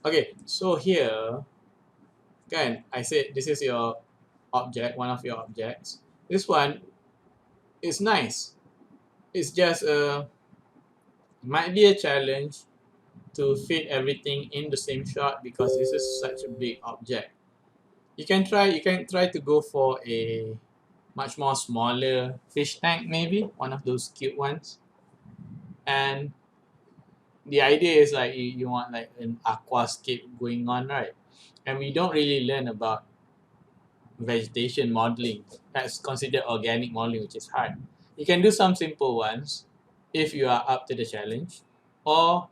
Okay, so here, again, I said this is your object, one of your objects. This one is nice. It's just might be a challenge to fit everything in the same shot because this is such a big object. You can try to go for a much more smaller fish tank, maybe one of those cute ones. And the idea is like you want like an aquascape going on, right? And we don't really learn about vegetation modeling. That's considered organic modeling, which is hard. You can do some simple ones if you are up to the challenge, or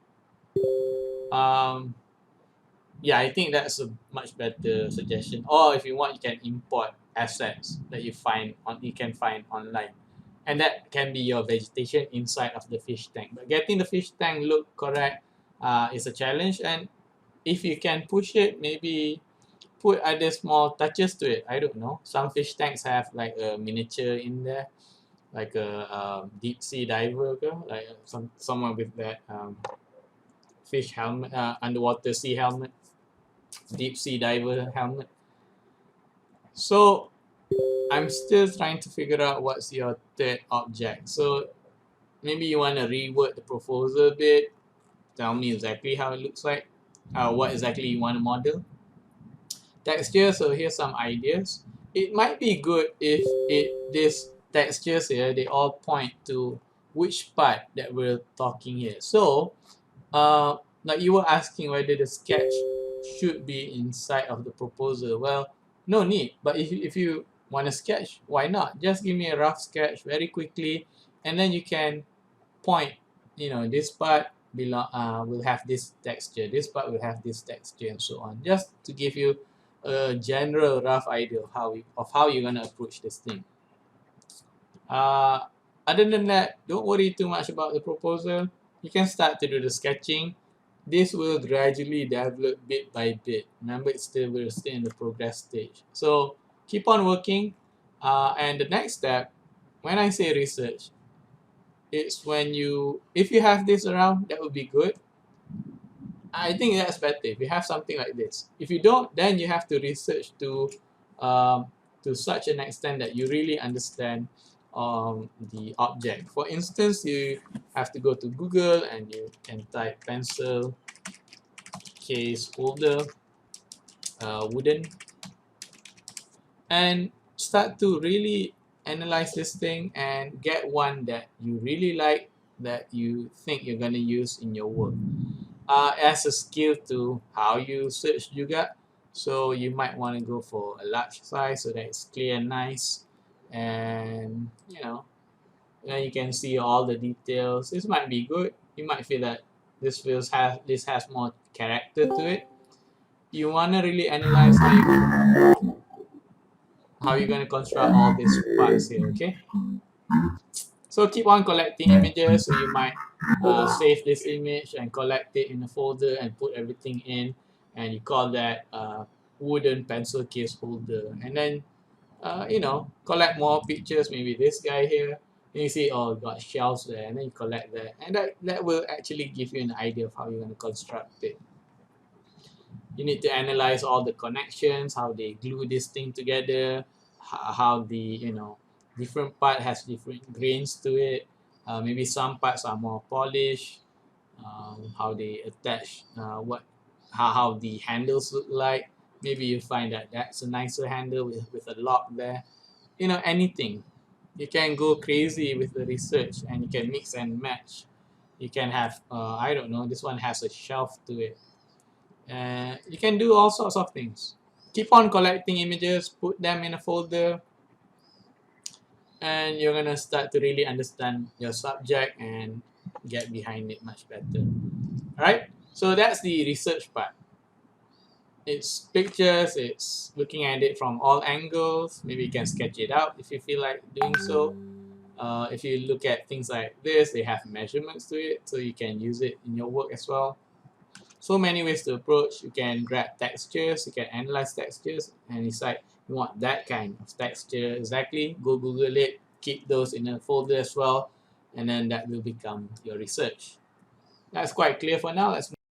um, yeah, I think that's a much better suggestion. Or if you want, you can import assets that you can find online, and that can be your vegetation inside of the fish tank. But getting the fish tank look correct is a challenge, and if you can push it, maybe put other small touches to it. I don't know. Some fish tanks have like a miniature in there, like a deep sea diver, like someone with that fish helmet, underwater sea helmet, deep sea diver helmet. So I'm still trying to figure out what's your third object. So maybe you want to reword the proposal a bit. Tell me exactly how it looks like, what exactly you want to model. Texture, so here's some ideas. It might be good if these textures here, they all point to which part that we're talking here. So like you were asking whether the sketch should be inside of the proposal. Well, no need. But if you want to sketch, why not? Just give me a rough sketch very quickly, and then you can point. This part will have this texture. This part will have this texture, and so on. Just to give you a general rough idea of how you're gonna approach this thing. Other than that, don't worry too much about the proposal. You can start to do the sketching. This will gradually develop bit by bit. Remember, we're still in the progress stage. So keep on working. And the next step, when I say research, it's if you have this around, that would be good. I think that's better if you have something like this. If you don't, then you have to research to such an extent that you really understand the object. For instance, you have to go to Google and you can type pencil case holder wooden and start to really analyze this thing and get one that you really like, that you think you're going to use in your work. As a skill to how you search juga. So you might want to go for a large size so that it's clear and nice, and then you can see all the details. This might be good. You might feel that this has more character to it. You want to really analyze how you're going to construct all these parts here, okay? So keep on collecting images. So you might save this image and collect it in a folder and put everything in, and you call that wooden pencil case holder. And then collect more pictures. Maybe this guy here. And you see, oh, got shelves there, and then you collect that, and that will actually give you an idea of how you're going to construct it. You need to analyze all the connections, how they glue this thing together, how the different part has different grains to it. Maybe some parts are more polished. How they attach, how the handles look like. Maybe you find that that's a nicer handle with a lock there. Anything. You can go crazy with the research and you can mix and match. You can have, I don't know, this one has a shelf to it. You can do all sorts of things. Keep on collecting images, put them in a folder, and you're gonna start to really understand your subject and get behind it much better. Alright, so that's the research part. It's pictures, it's looking at it from all angles. Maybe you can sketch it out if you feel like doing so. If you look at things like this, they have measurements to it, so you can use it in your work as well. So many ways to approach. You can grab textures, you can analyze textures, and decide you want that kind of texture exactly. Go Google it, keep those in a folder as well, and then that will become your research. That's quite clear for now. Let's